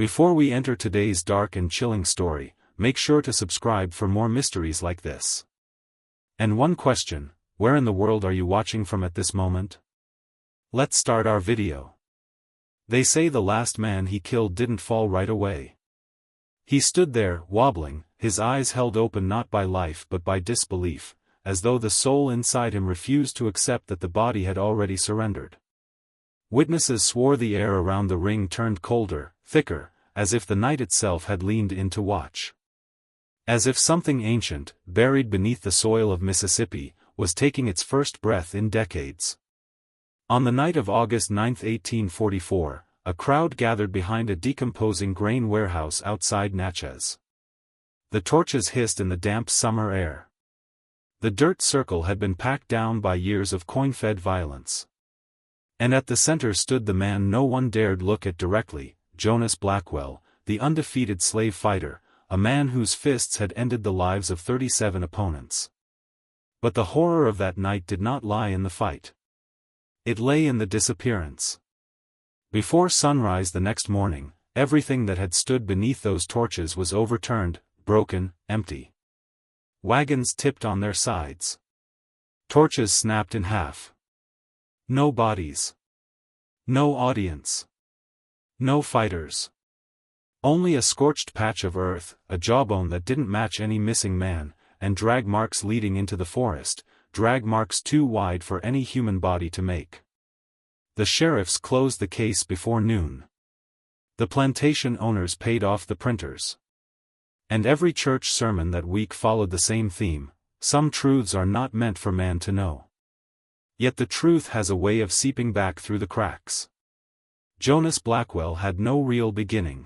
Before we enter today's dark and chilling story, make sure to subscribe for more mysteries like this. And one question, where in the world are you watching from at this moment? Let's start our video. They say the last man he killed didn't fall right away. He stood there, wobbling, his eyes held open not by life but by disbelief, as though the soul inside him refused to accept that the body had already surrendered. Witnesses swore the air around the ring turned colder, thicker, as if the night itself had leaned in to watch. As if something ancient, buried beneath the soil of Mississippi, was taking its first breath in decades. On the night of August 9, 1844, a crowd gathered behind a decomposing grain warehouse outside Natchez. The torches hissed in the damp summer air. The dirt circle had been packed down by years of coin-fed violence. And at the center stood the man no one dared look at directly, Jonas Blackwell, the undefeated slave fighter, a man whose fists had ended the lives of 37 opponents. But the horror of that night did not lie in the fight. It lay in the disappearance. Before sunrise the next morning, everything that had stood beneath those torches was overturned, broken, empty. Wagons tipped on their sides. Torches snapped in half. No bodies. No audience. No fighters. Only a scorched patch of earth, a jawbone that didn't match any missing man, and drag marks leading into the forest, drag marks too wide for any human body to make. The sheriffs closed the case before noon. The plantation owners paid off the printers. And every church sermon that week followed the same theme: some truths are not meant for man to know. Yet the truth has a way of seeping back through the cracks. Jonas Blackwell had no real beginning.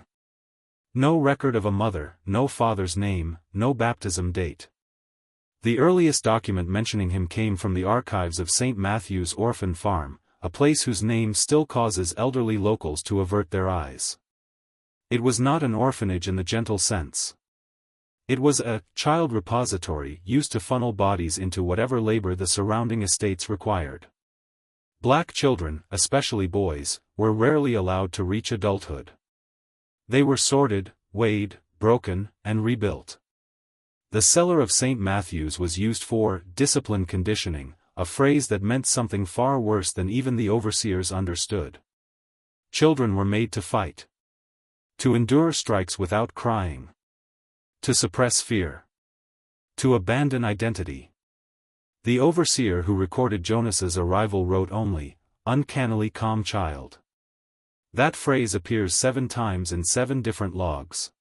No record of a mother, no father's name, no baptism date. The earliest document mentioning him came from the archives of St. Matthew's Orphan Farm, a place whose name still causes elderly locals to avert their eyes. It was not an orphanage in the gentle sense. It was a child repository used to funnel bodies into whatever labor the surrounding estates required. Black children, especially boys, were rarely allowed to reach adulthood. They were sorted, weighed, broken, and rebuilt. The cellar of St. Matthew's was used for discipline conditioning, a phrase that meant something far worse than even the overseers understood. Children were made to fight. To endure strikes without crying. To suppress fear. To abandon identity. The overseer who recorded Jonas's arrival wrote only, "uncannily calm child." That phrase appears 7 times in 7 different logs.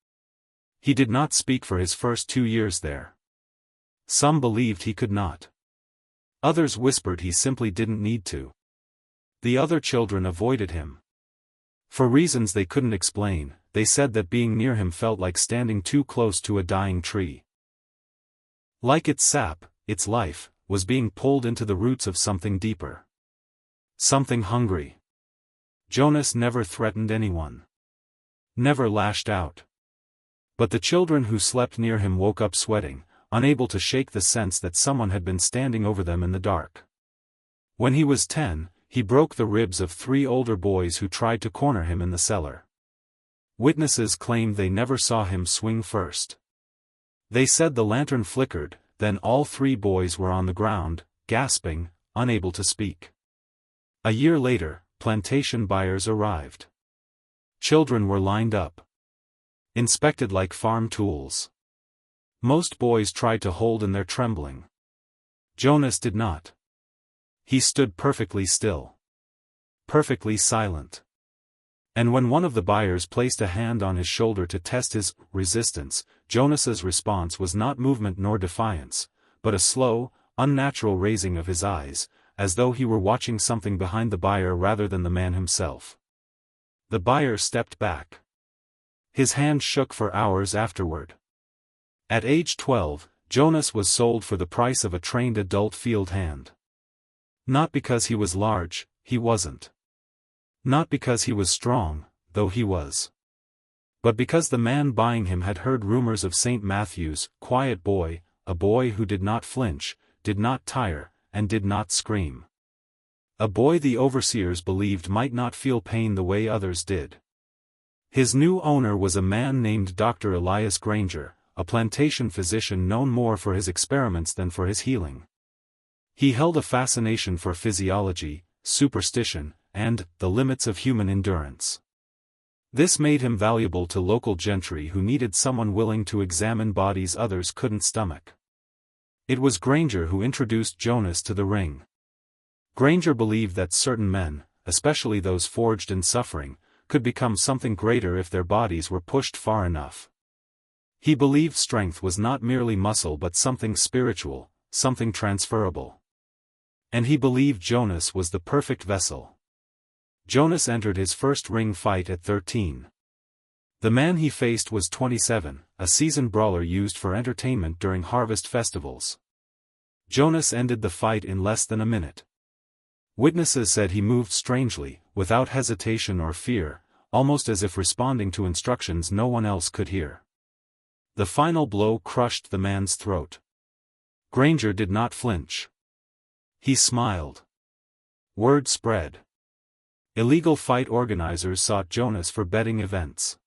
He did not speak for his first 2 years there. Some believed he could not. Others whispered he simply didn't need to. The other children avoided him. For reasons they couldn't explain, they said that being near him felt like standing too close to a dying tree. Like its sap, its life, was being pulled into the roots of something deeper. Something hungry. Jonas never threatened anyone. Never lashed out. But the children who slept near him woke up sweating, unable to shake the sense that someone had been standing over them in the dark. When he was 10, he broke the ribs of 3 older boys who tried to corner him in the cellar. Witnesses claimed they never saw him swing first. They said the lantern flickered, then all 3 boys were on the ground, gasping, unable to speak. A year later, plantation buyers arrived. Children were lined up. Inspected like farm tools. Most boys tried to hold in their trembling. Jonas did not. He stood perfectly still. Perfectly silent. And when one of the buyers placed a hand on his shoulder to test his resistance, Jonas's response was not movement nor defiance, but a slow, unnatural raising of his eyes, as though he were watching something behind the buyer rather than the man himself. The buyer stepped back. His hand shook for hours afterward. At age 12, Jonas was sold for the price of a trained adult field hand. Not because he was large, he wasn't. Not because he was strong, though he was. But because the man buying him had heard rumors of St. Matthew's quiet boy, a boy who did not flinch, did not tire, and did not scream. A boy the overseers believed might not feel pain the way others did. His new owner was a man named Dr. Elias Granger, a plantation physician known more for his experiments than for his healing. He held a fascination for physiology, superstition, and the limits of human endurance. This made him valuable to local gentry who needed someone willing to examine bodies others couldn't stomach. It was Granger who introduced Jonas to the ring. Granger believed that certain men, especially those forged in suffering, could become something greater if their bodies were pushed far enough. He believed strength was not merely muscle but something spiritual, something transferable. And he believed Jonas was the perfect vessel. Jonas entered his first ring fight at 13. The man he faced was 27, a seasoned brawler used for entertainment during harvest festivals. Jonas ended the fight in less than a minute. Witnesses said he moved strangely, without hesitation or fear, almost as if responding to instructions no one else could hear. The final blow crushed the man's throat. Granger did not flinch. He smiled. Word spread. Illegal fight organizers sought Jonas for betting events.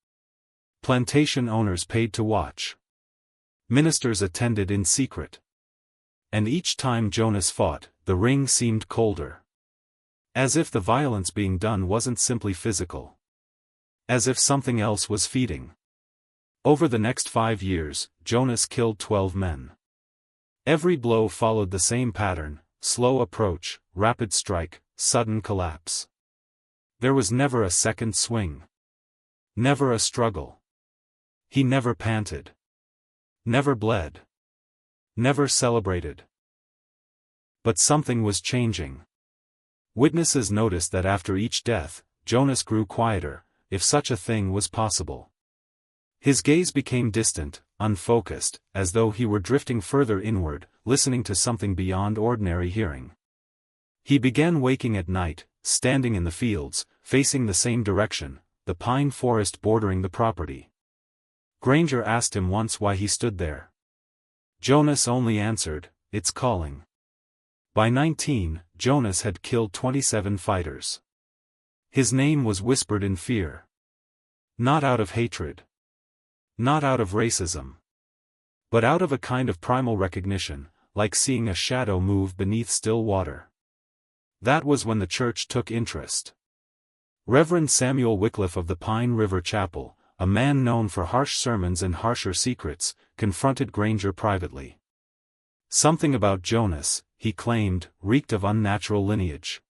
Plantation owners paid to watch. Ministers attended in secret. And each time Jonas fought, the ring seemed colder. As if the violence being done wasn't simply physical. As if something else was feeding. Over the next 5 years, Jonas killed 12 men. Every blow followed the same pattern: slow approach, rapid strike, sudden collapse. There was never a second swing. Never a struggle. He never panted. Never bled. Never celebrated. But something was changing. Witnesses noticed that after each death, Jonas grew quieter, if such a thing was possible. His gaze became distant, unfocused, as though he were drifting further inward, listening to something beyond ordinary hearing. He began waking at night, standing in the fields, facing the same direction, the pine forest bordering the property. Granger asked him once why he stood there. Jonas only answered, "It's calling." By 19, Jonas had killed 27 fighters. His name was whispered in fear. Not out of hatred. Not out of racism. But out of a kind of primal recognition, like seeing a shadow move beneath still water. That was when the church took interest. Reverend Samuel Wycliffe of the Pine River Chapel, a man known for harsh sermons and harsher secrets, confronted Granger privately. Something about Jonas, he claimed, reeked of unnatural lineage.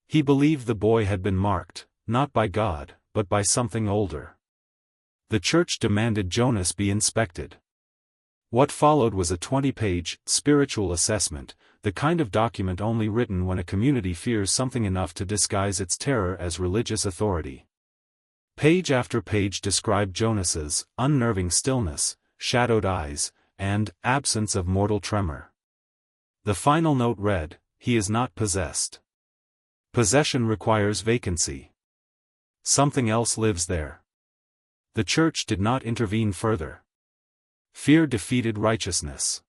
He believed the boy had been marked, not by God, but by something older. The church demanded Jonas be inspected. What followed was a 20-page, spiritual assessment, the kind of document only written when a community fears something enough to disguise its terror as religious authority. Page after page described Jonas's unnerving stillness, shadowed eyes, and absence of mortal tremor. The final note read, "He is not possessed. Possession requires vacancy. Something else lives there." The church did not intervene further. Fear defeated righteousness.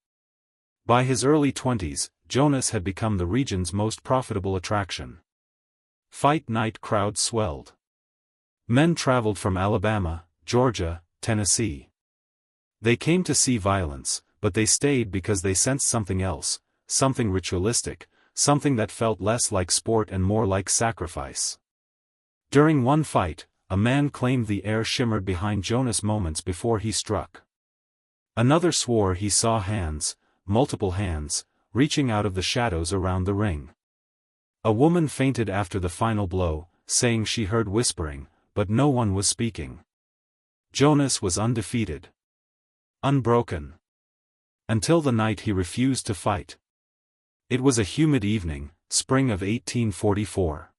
By his early 20s, Jonas had become the region's most profitable attraction. Fight night crowds swelled. Men traveled from Alabama, Georgia, Tennessee. They came to see violence, but they stayed because they sensed something else, something ritualistic, something that felt less like sport and more like sacrifice. During one fight, a man claimed the air shimmered behind Jonas moments before he struck. Another swore he saw hands, multiple hands, reaching out of the shadows around the ring. A woman fainted after the final blow, saying she heard whispering, but no one was speaking. Jonas was undefeated. Unbroken. Until the night he refused to fight. It was a humid evening, spring of 1844.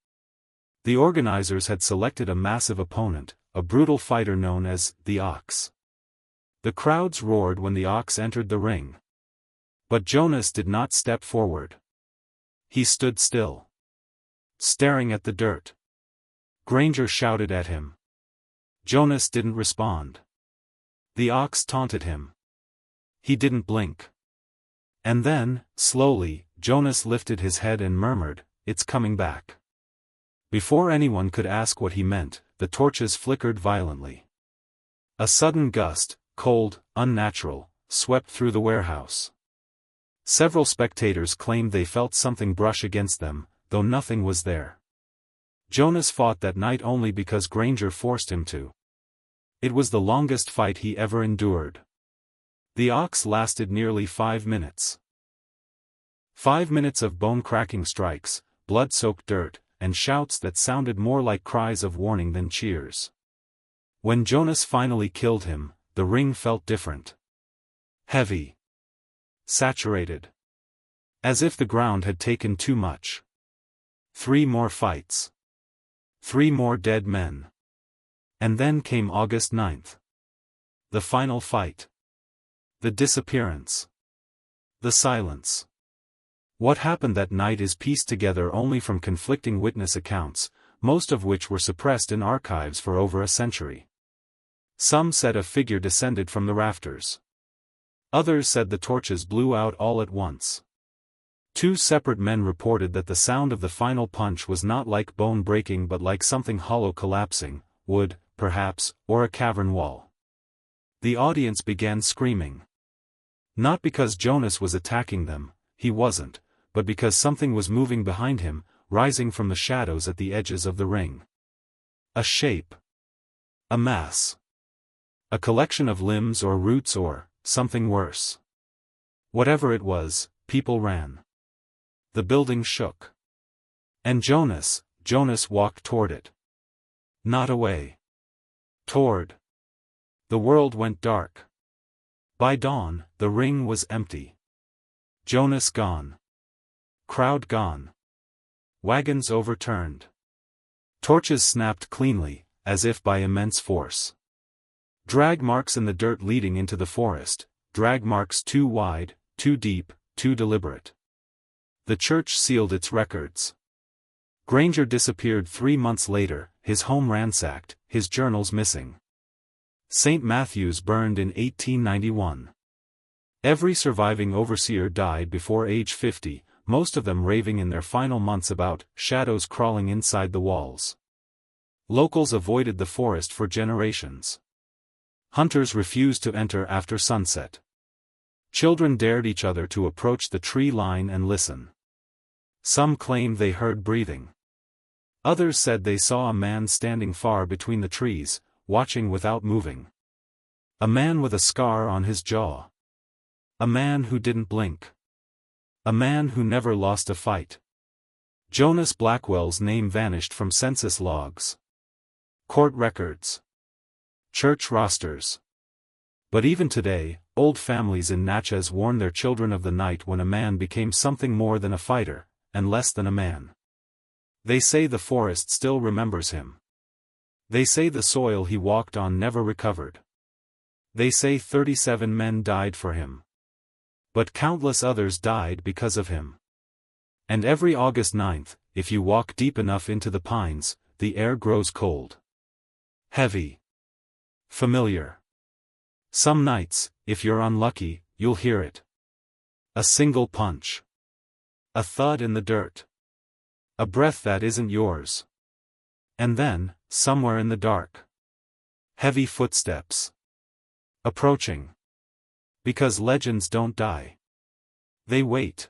The organizers had selected a massive opponent, a brutal fighter known as the Ox. The crowds roared when the Ox entered the ring. But Jonas did not step forward. He stood still. Staring at the dirt. Granger shouted at him. Jonas didn't respond. The Ox taunted him. He didn't blink. And then, slowly, Jonas lifted his head and murmured, "It's coming back." Before anyone could ask what he meant, the torches flickered violently. A sudden gust, cold, unnatural, swept through the warehouse. Several spectators claimed they felt something brush against them, though nothing was there. Jonas fought that night only because Granger forced him to. It was the longest fight he ever endured. The ox lasted nearly 5 minutes. 5 minutes of bone-cracking strikes, blood-soaked dirt, and shouts that sounded more like cries of warning than cheers. When Jonas finally killed him, the ring felt different. Heavy. Saturated. As if the ground had taken too much. 3 more fights. 3 more dead men. And then came August 9th. The final fight. The disappearance. The silence. What happened that night is pieced together only from conflicting witness accounts, most of which were suppressed in archives for over a century. Some said a figure descended from the rafters. Others said the torches blew out all at once. 2 separate men reported that the sound of the final punch was not like bone breaking but like something hollow collapsing, wood, perhaps, or a cavern wall. The audience began screaming. Not because Jonas was attacking them, he wasn't, but because something was moving behind him, rising from the shadows at the edges of the ring. A shape. A mass. A collection of limbs or roots or something worse. Whatever it was, people ran. The building shook. And Jonas walked toward it. Not away. Toward. The world went dark. By dawn, the ring was empty. Jonas gone. Crowd gone. Wagons overturned. Torches snapped cleanly, as if by immense force. Drag marks in the dirt leading into the forest, drag marks too wide, too deep, too deliberate. The church sealed its records. Granger disappeared 3 months later, his home ransacked, his journals missing. St. Matthew's burned in 1891. Every surviving overseer died before age 50, most of them raving in their final months about shadows crawling inside the walls. Locals avoided the forest for generations. Hunters refused to enter after sunset. Children dared each other to approach the tree line and listen. Some claimed they heard breathing. Others said they saw a man standing far between the trees, watching without moving. A man with a scar on his jaw. A man who didn't blink. A man who never lost a fight. Jonas Blackwell's name vanished from census logs. Court records. Church rosters. But even today, old families in Natchez warn their children of the night when a man became something more than a fighter, and less than a man. They say the forest still remembers him. They say the soil he walked on never recovered. They say 37 men died for him. But countless others died because of him. And every August 9th, if you walk deep enough into the pines, the air grows cold. Heavy. Familiar. Some nights, if you're unlucky, you'll hear it. A single punch. A thud in the dirt. A breath that isn't yours. And then, somewhere in the dark. Heavy footsteps. Approaching. Because legends don't die. They wait.